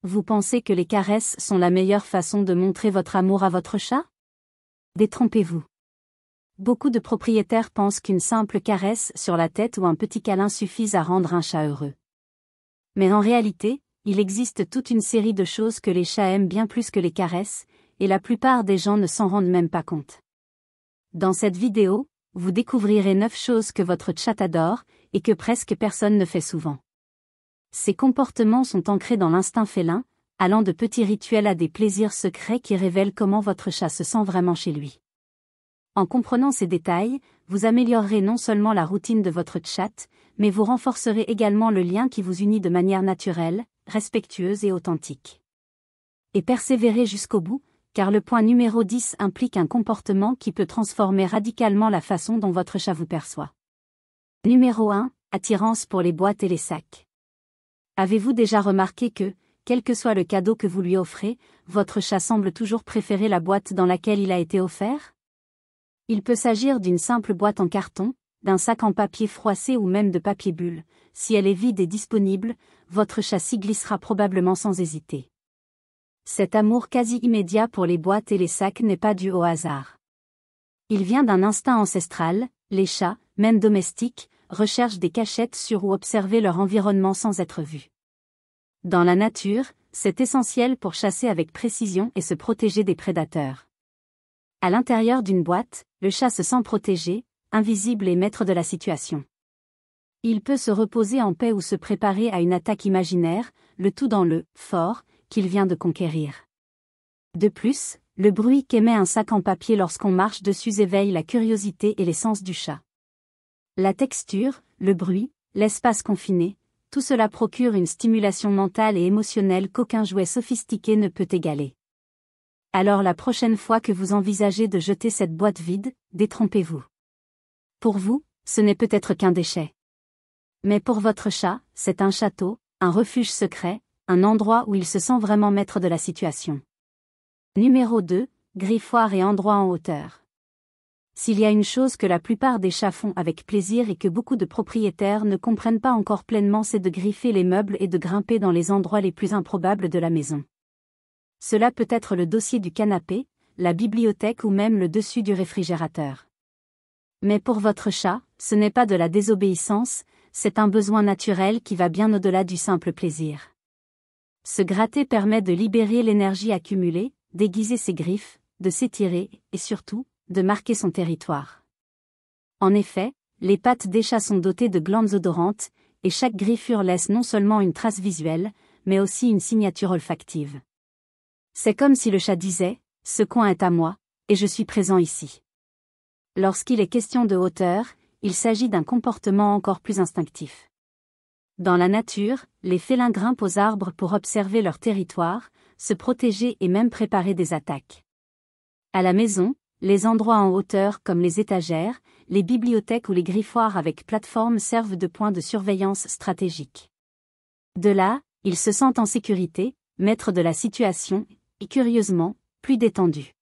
Vous pensez que les caresses sont la meilleure façon de montrer votre amour à votre chat? Détrompez-vous. Beaucoup de propriétaires pensent qu'une simple caresse sur la tête ou un petit câlin suffisent à rendre un chat heureux. Mais en réalité, il existe toute une série de choses que les chats aiment bien plus que les caresses, et la plupart des gens ne s'en rendent même pas compte. Dans cette vidéo, vous découvrirez 9 choses que votre chat adore, et que presque personne ne fait souvent. Ces comportements sont ancrés dans l'instinct félin, allant de petits rituels à des plaisirs secrets qui révèlent comment votre chat se sent vraiment chez lui. En comprenant ces détails, vous améliorerez non seulement la routine de votre chat, mais vous renforcerez également le lien qui vous unit de manière naturelle, respectueuse et authentique. Et persévérez jusqu'au bout, car le point numéro 10 implique un comportement qui peut transformer radicalement la façon dont votre chat vous perçoit. Numéro 1. Attirance pour les boîtes et les sacs. Avez-vous déjà remarqué que, quel que soit le cadeau que vous lui offrez, votre chat semble toujours préférer la boîte dans laquelle il a été offert? Il peut s'agir d'une simple boîte en carton, d'un sac en papier froissé ou même de papier bulle. Si elle est vide et disponible, votre chat s'y glissera probablement sans hésiter. Cet amour quasi immédiat pour les boîtes et les sacs n'est pas dû au hasard. Il vient d'un instinct ancestral. Les chats, même domestiques, recherchent des cachettes sur où observer leur environnement sans être vus. Dans la nature, c'est essentiel pour chasser avec précision et se protéger des prédateurs. À l'intérieur d'une boîte, le chat se sent protégé, invisible et maître de la situation. Il peut se reposer en paix ou se préparer à une attaque imaginaire, le tout dans le « fort » qu'il vient de conquérir. De plus, le bruit qu'émet un sac en papier lorsqu'on marche dessus éveille la curiosité et les sens du chat. La texture, le bruit, l'espace confiné, tout cela procure une stimulation mentale et émotionnelle qu'aucun jouet sophistiqué ne peut égaler. Alors la prochaine fois que vous envisagez de jeter cette boîte vide, détrompez-vous. Pour vous, ce n'est peut-être qu'un déchet. Mais pour votre chat, c'est un château, un refuge secret, un endroit où il se sent vraiment maître de la situation. Numéro 2. Griffoir et endroit en hauteur. S'il y a une chose que la plupart des chats font avec plaisir et que beaucoup de propriétaires ne comprennent pas encore pleinement, c'est de griffer les meubles et de grimper dans les endroits les plus improbables de la maison. Cela peut être le dossier du canapé, la bibliothèque ou même le dessus du réfrigérateur. Mais pour votre chat, ce n'est pas de la désobéissance, c'est un besoin naturel qui va bien au-delà du simple plaisir. Se gratter permet de libérer l'énergie accumulée, d'aiguiser ses griffes, de s'étirer, et surtout, de marquer son territoire. En effet, les pattes des chats sont dotées de glandes odorantes, et chaque griffure laisse non seulement une trace visuelle, mais aussi une signature olfactive. C'est comme si le chat disait « Ce coin est à moi, et je suis présent ici ». Lorsqu'il est question de hauteur, il s'agit d'un comportement encore plus instinctif. Dans la nature, les félins grimpent aux arbres pour observer leur territoire, se protéger et même préparer des attaques. À la maison, les endroits en hauteur comme les étagères, les bibliothèques ou les griffoirs avec plateforme servent de point de surveillance stratégique. De là, ils se sentent en sécurité, maîtres de la situation, et curieusement, plus détendus.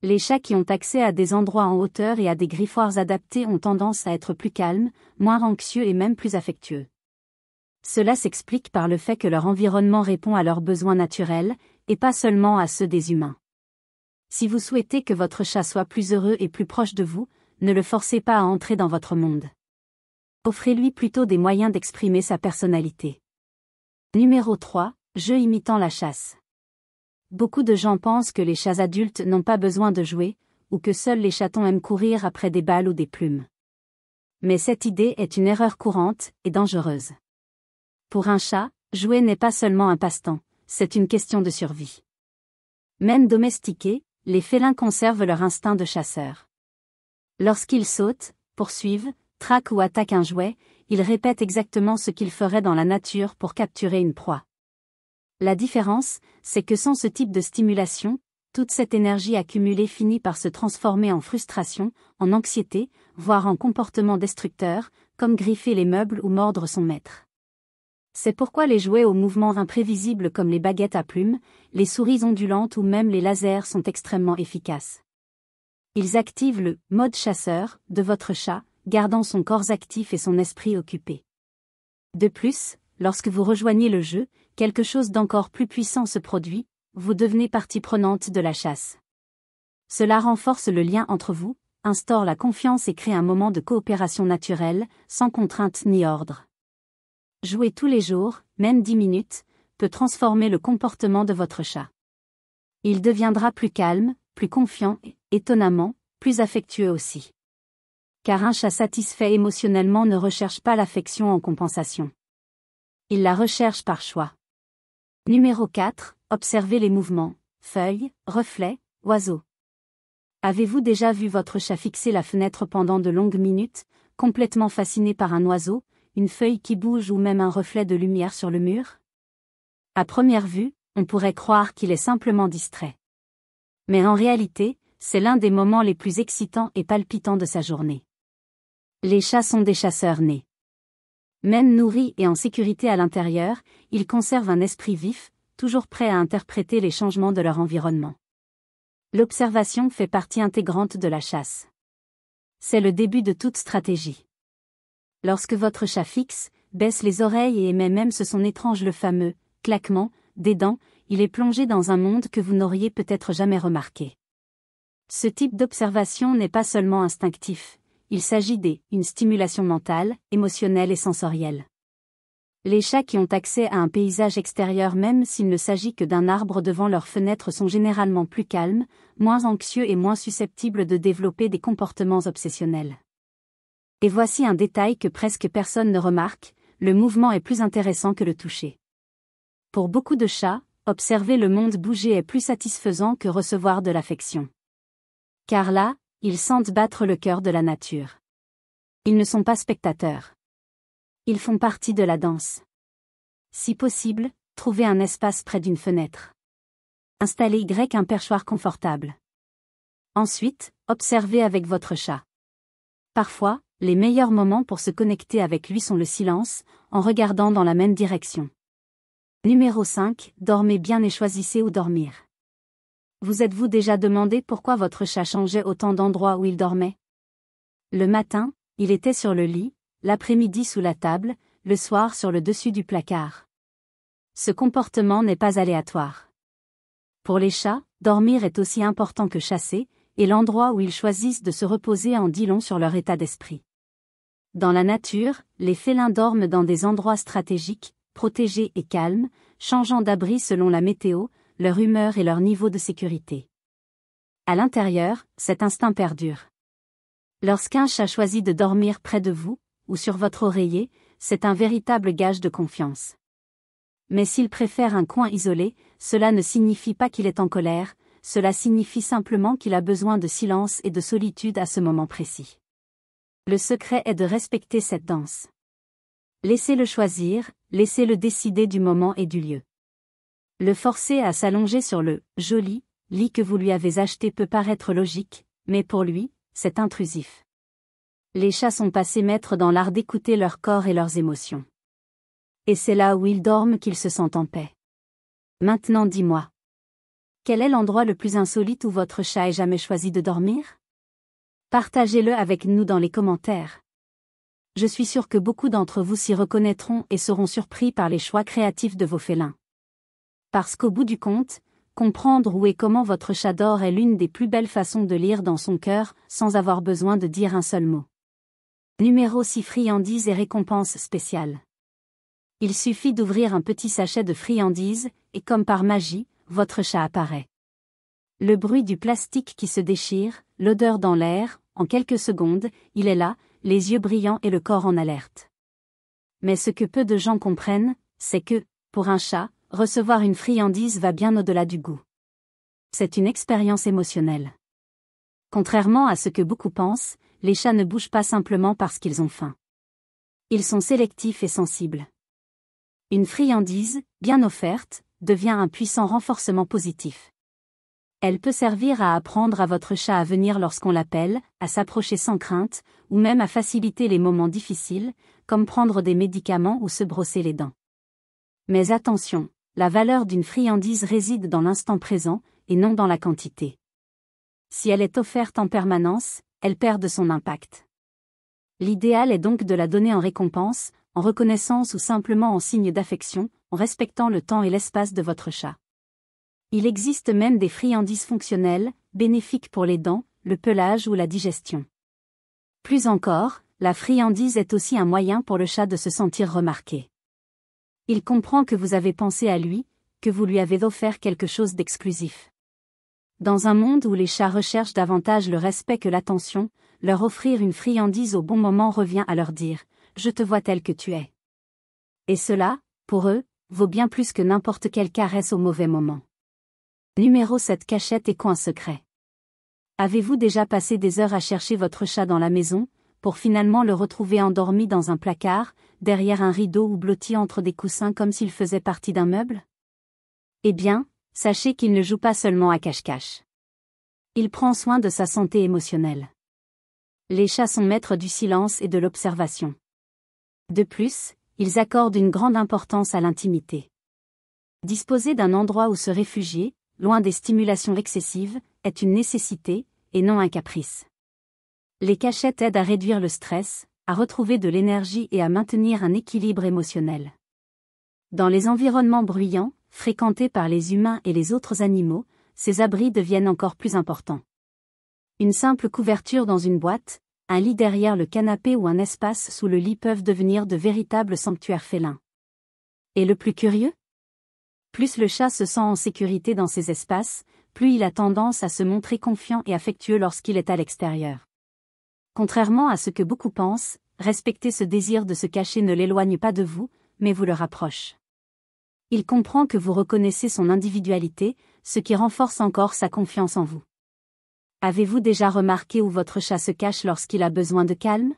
Les chats qui ont accès à des endroits en hauteur et à des griffoirs adaptés ont tendance à être plus calmes, moins anxieux et même plus affectueux. Cela s'explique par le fait que leur environnement répond à leurs besoins naturels, et pas seulement à ceux des humains. Si vous souhaitez que votre chat soit plus heureux et plus proche de vous, ne le forcez pas à entrer dans votre monde. Offrez-lui plutôt des moyens d'exprimer sa personnalité. Numéro 3. Jeux imitant la chasse. Beaucoup de gens pensent que les chats adultes n'ont pas besoin de jouer, ou que seuls les chatons aiment courir après des balles ou des plumes. Mais cette idée est une erreur courante et dangereuse. Pour un chat, jouer n'est pas seulement un passe-temps, c'est une question de survie. Même domestiqués, les félins conservent leur instinct de chasseur. Lorsqu'ils sautent, poursuivent, traquent ou attaquent un jouet, ils répètent exactement ce qu'ils feraient dans la nature pour capturer une proie. La différence, c'est que sans ce type de stimulation, toute cette énergie accumulée finit par se transformer en frustration, en anxiété, voire en comportement destructeur, comme griffer les meubles ou mordre son maître. C'est pourquoi les jouets aux mouvements imprévisibles comme les baguettes à plumes, les souris ondulantes ou même les lasers sont extrêmement efficaces. Ils activent le « mode chasseur » de votre chat, gardant son corps actif et son esprit occupé. De plus, lorsque vous rejoignez le jeu, quelque chose d'encore plus puissant se produit, vous devenez partie prenante de la chasse. Cela renforce le lien entre vous, instaure la confiance et crée un moment de coopération naturelle, sans contrainte ni ordre. Jouer tous les jours, même 10 minutes, peut transformer le comportement de votre chat. Il deviendra plus calme, plus confiant et, étonnamment, plus affectueux aussi. Car un chat satisfait émotionnellement ne recherche pas l'affection en compensation. Il la recherche par choix. Numéro 4, observez les mouvements, feuilles, reflets, oiseaux. Avez-vous déjà vu votre chat fixer la fenêtre pendant de longues minutes, complètement fasciné par un oiseau, une feuille qui bouge ou même un reflet de lumière sur le mur? À première vue, on pourrait croire qu'il est simplement distrait. Mais en réalité, c'est l'un des moments les plus excitants et palpitants de sa journée. Les chats sont des chasseurs nés. Même nourris et en sécurité à l'intérieur, ils conservent un esprit vif, toujours prêt à interpréter les changements de leur environnement. L'observation fait partie intégrante de la chasse. C'est le début de toute stratégie. Lorsque votre chat fixe, baisse les oreilles et émet même son étrange le fameux claquement des dents, il est plongé dans un monde que vous n'auriez peut-être jamais remarqué. Ce type d'observation n'est pas seulement instinctif, il s'agit d'une stimulation mentale, émotionnelle et sensorielle. Les chats qui ont accès à un paysage extérieur même s'il ne s'agit que d'un arbre devant leur fenêtre sont généralement plus calmes, moins anxieux et moins susceptibles de développer des comportements obsessionnels. Et voici un détail que presque personne ne remarque, le mouvement est plus intéressant que le toucher. Pour beaucoup de chats, observer le monde bouger est plus satisfaisant que recevoir de l'affection. Car là, ils sentent battre le cœur de la nature. Ils ne sont pas spectateurs. Ils font partie de la danse. Si possible, trouvez un espace près d'une fenêtre. Installez un perchoir confortable. Ensuite, observez avec votre chat. Parfois, les meilleurs moments pour se connecter avec lui sont le silence, en regardant dans la même direction. Numéro 5, dormez bien et choisissez où dormir. Vous êtes-vous déjà demandé pourquoi votre chat changeait autant d'endroits où il dormait? Le matin, il était sur le lit, l'après-midi sous la table, le soir sur le dessus du placard. Ce comportement n'est pas aléatoire. Pour les chats, dormir est aussi important que chasser, et l'endroit où ils choisissent de se reposer en dit long sur leur état d'esprit. Dans la nature, les félins dorment dans des endroits stratégiques, protégés et calmes, changeant d'abri selon la météo, leur humeur et leur niveau de sécurité. À l'intérieur, cet instinct perdure. Lorsqu'un chat choisit de dormir près de vous, ou sur votre oreiller, c'est un véritable gage de confiance. Mais s'il préfère un coin isolé, cela ne signifie pas qu'il est en colère, cela signifie simplement qu'il a besoin de silence et de solitude à ce moment précis. Le secret est de respecter cette danse. Laissez-le choisir, laissez-le décider du moment et du lieu. Le forcer à s'allonger sur le « joli » lit que vous lui avez acheté peut paraître logique, mais pour lui, c'est intrusif. Les chats sont passés maîtres dans l'art d'écouter leur corps et leurs émotions. Et c'est là où ils dorment qu'ils se sentent en paix. Maintenant dis-moi. Quel est l'endroit le plus insolite où votre chat ait jamais choisi de dormir? Partagez-le avec nous dans les commentaires. Je suis sûr que beaucoup d'entre vous s'y reconnaîtront et seront surpris par les choix créatifs de vos félins. Parce qu'au bout du compte, comprendre où et comment votre chat dort est l'une des plus belles façons de lire dans son cœur, sans avoir besoin de dire un seul mot. Numéro 6, friandises et récompenses spéciales. Il suffit d'ouvrir un petit sachet de friandises, et comme par magie, votre chat apparaît. Le bruit du plastique qui se déchire, l'odeur dans l'air, en quelques secondes, il est là, les yeux brillants et le corps en alerte. Mais ce que peu de gens comprennent, c'est que, pour un chat, recevoir une friandise va bien au-delà du goût. C'est une expérience émotionnelle. Contrairement à ce que beaucoup pensent, les chats ne bougent pas simplement parce qu'ils ont faim. Ils sont sélectifs et sensibles. Une friandise, bien offerte, devient un puissant renforcement positif. Elle peut servir à apprendre à votre chat à venir lorsqu'on l'appelle, à s'approcher sans crainte, ou même à faciliter les moments difficiles, comme prendre des médicaments ou se brosser les dents. Mais attention, la valeur d'une friandise réside dans l'instant présent, et non dans la quantité. Si elle est offerte en permanence, elle perd de son impact. L'idéal est donc de la donner en récompense, en reconnaissance ou simplement en signe d'affection, en respectant le temps et l'espace de votre chat. Il existe même des friandises fonctionnelles, bénéfiques pour les dents, le pelage ou la digestion. Plus encore, la friandise est aussi un moyen pour le chat de se sentir remarqué. Il comprend que vous avez pensé à lui, que vous lui avez offert quelque chose d'exclusif. Dans un monde où les chats recherchent davantage le respect que l'attention, leur offrir une friandise au bon moment revient à leur dire « Je te vois tel que tu es ». Et cela, pour eux, vaut bien plus que n'importe quelle caresse au mauvais moment. Numéro 7. Cachette et coin secret. Avez-vous déjà passé des heures à chercher votre chat dans la maison, pour finalement le retrouver endormi dans un placard, derrière un rideau ou blotti entre des coussins comme s'il faisait partie d'un meuble? Eh bien, sachez qu'il ne joue pas seulement à cache-cache. Il prend soin de sa santé émotionnelle. Les chats sont maîtres du silence et de l'observation. De plus, ils accordent une grande importance à l'intimité. Disposer d'un endroit où se réfugier, loin des stimulations excessives, est une nécessité, et non un caprice. Les cachettes aident à réduire le stress, à retrouver de l'énergie et à maintenir un équilibre émotionnel. Dans les environnements bruyants, fréquentés par les humains et les autres animaux, ces abris deviennent encore plus importants. Une simple couverture dans une boîte, un lit derrière le canapé ou un espace sous le lit peuvent devenir de véritables sanctuaires félins. Et le plus curieux? Plus le chat se sent en sécurité dans ces espaces, plus il a tendance à se montrer confiant et affectueux lorsqu'il est à l'extérieur. Contrairement à ce que beaucoup pensent, respecter ce désir de se cacher ne l'éloigne pas de vous, mais vous le rapproche. Il comprend que vous reconnaissez son individualité, ce qui renforce encore sa confiance en vous. Avez-vous déjà remarqué où votre chat se cache lorsqu'il a besoin de calme?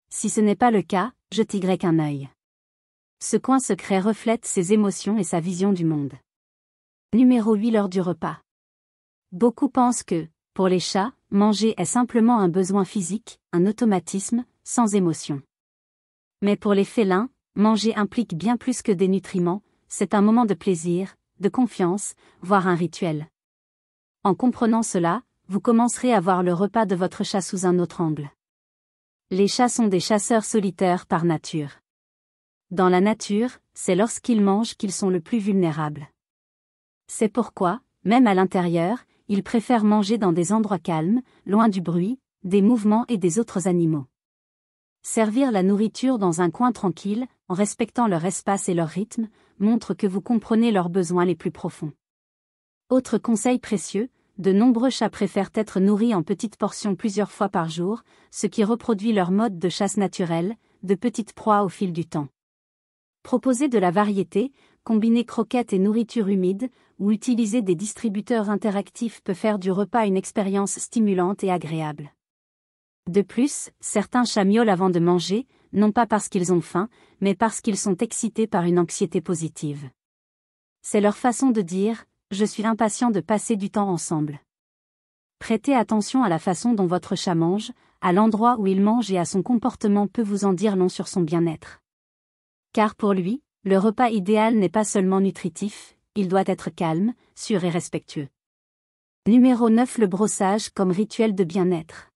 Si ce n'est pas le cas, jetez un œil. Ce coin secret reflète ses émotions et sa vision du monde. Numéro 8. L'heure du repas. Beaucoup pensent que, pour les chats, manger est simplement un besoin physique, un automatisme, sans émotion. Mais pour les félins, manger implique bien plus que des nutriments, c'est un moment de plaisir, de confiance, voire un rituel. En comprenant cela, vous commencerez à voir le repas de votre chat sous un autre angle. Les chats sont des chasseurs solitaires par nature. Dans la nature, c'est lorsqu'ils mangent qu'ils sont le plus vulnérables. C'est pourquoi, même à l'intérieur, ils préfèrent manger dans des endroits calmes, loin du bruit, des mouvements et des autres animaux. Servir la nourriture dans un coin tranquille, en respectant leur espace et leur rythme, montre que vous comprenez leurs besoins les plus profonds. Autre conseil précieux, de nombreux chats préfèrent être nourris en petites portions plusieurs fois par jour, ce qui reproduit leur mode de chasse naturelle, de petites proies au fil du temps. Proposer de la variété, combiner croquettes et nourriture humide, ou utiliser des distributeurs interactifs peut faire du repas une expérience stimulante et agréable. De plus, certains chats miaulent avant de manger, non pas parce qu'ils ont faim, mais parce qu'ils sont excités par une anxiété positive. C'est leur façon de dire « Je suis impatient de passer du temps ensemble ». Prêtez attention à la façon dont votre chat mange, à l'endroit où il mange et à son comportement peut vous en dire long sur son bien-être. Car pour lui, le repas idéal n'est pas seulement nutritif, il doit être calme, sûr et respectueux. Numéro 9. Le brossage comme rituel de bien-être.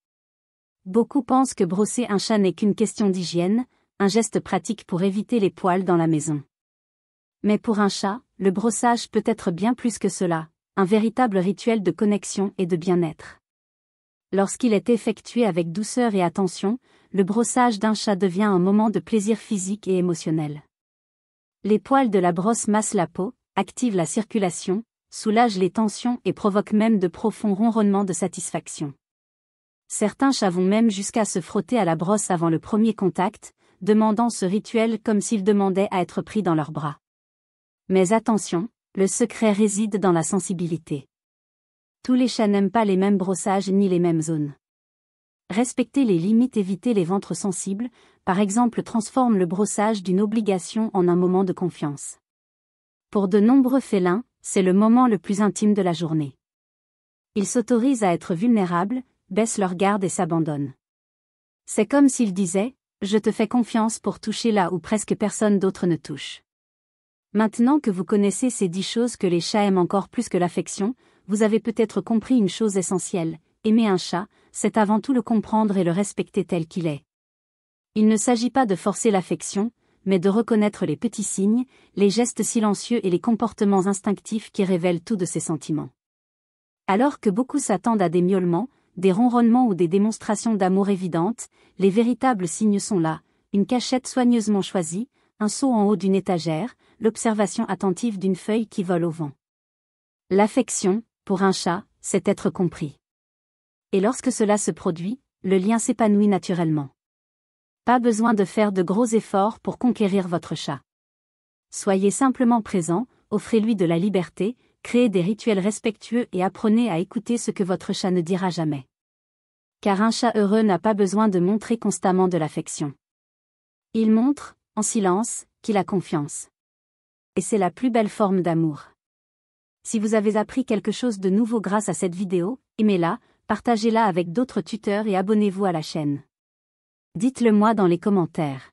Beaucoup pensent que brosser un chat n'est qu'une question d'hygiène, un geste pratique pour éviter les poils dans la maison. Mais pour un chat, le brossage peut être bien plus que cela, un véritable rituel de connexion et de bien-être. Lorsqu'il est effectué avec douceur et attention, le brossage d'un chat devient un moment de plaisir physique et émotionnel. Les poils de la brosse massent la peau, activent la circulation, soulagent les tensions et provoquent même de profonds ronronnements de satisfaction. Certains chats vont même jusqu'à se frotter à la brosse avant le premier contact, demandant ce rituel comme s'ils demandaient à être pris dans leurs bras. Mais attention, le secret réside dans la sensibilité. Tous les chats n'aiment pas les mêmes brossages ni les mêmes zones. Respecter les limites, éviter les ventres sensibles, par exemple, transforme le brossage d'une obligation en un moment de confiance. Pour de nombreux félins, c'est le moment le plus intime de la journée. Ils s'autorisent à être vulnérables, baissent leur garde et s'abandonnent. C'est comme s'ils disaient « Je te fais confiance pour toucher là où presque personne d'autre ne touche ». Maintenant que vous connaissez ces 10 choses que les chats aiment encore plus que l'affection, vous avez peut-être compris une chose essentielle, aimer un chat, c'est avant tout le comprendre et le respecter tel qu'il est. Il ne s'agit pas de forcer l'affection, mais de reconnaître les petits signes, les gestes silencieux et les comportements instinctifs qui révèlent tout de ses sentiments. Alors que beaucoup s'attendent à des miaulements, des ronronnements ou des démonstrations d'amour évidentes, les véritables signes sont là, une cachette soigneusement choisie, un seau en haut d'une étagère, l'observation attentive d'une feuille qui vole au vent. L'affection, pour un chat, c'est être compris. Et lorsque cela se produit, le lien s'épanouit naturellement. Pas besoin de faire de gros efforts pour conquérir votre chat. Soyez simplement présent, offrez-lui de la liberté, créez des rituels respectueux et apprenez à écouter ce que votre chat ne dira jamais. Car un chat heureux n'a pas besoin de montrer constamment de l'affection. Il montre, en silence, qu'il a confiance. Et c'est la plus belle forme d'amour. Si vous avez appris quelque chose de nouveau grâce à cette vidéo, aimez-la, partagez-la avec d'autres tuteurs et abonnez-vous à la chaîne. Dites-le moi dans les commentaires.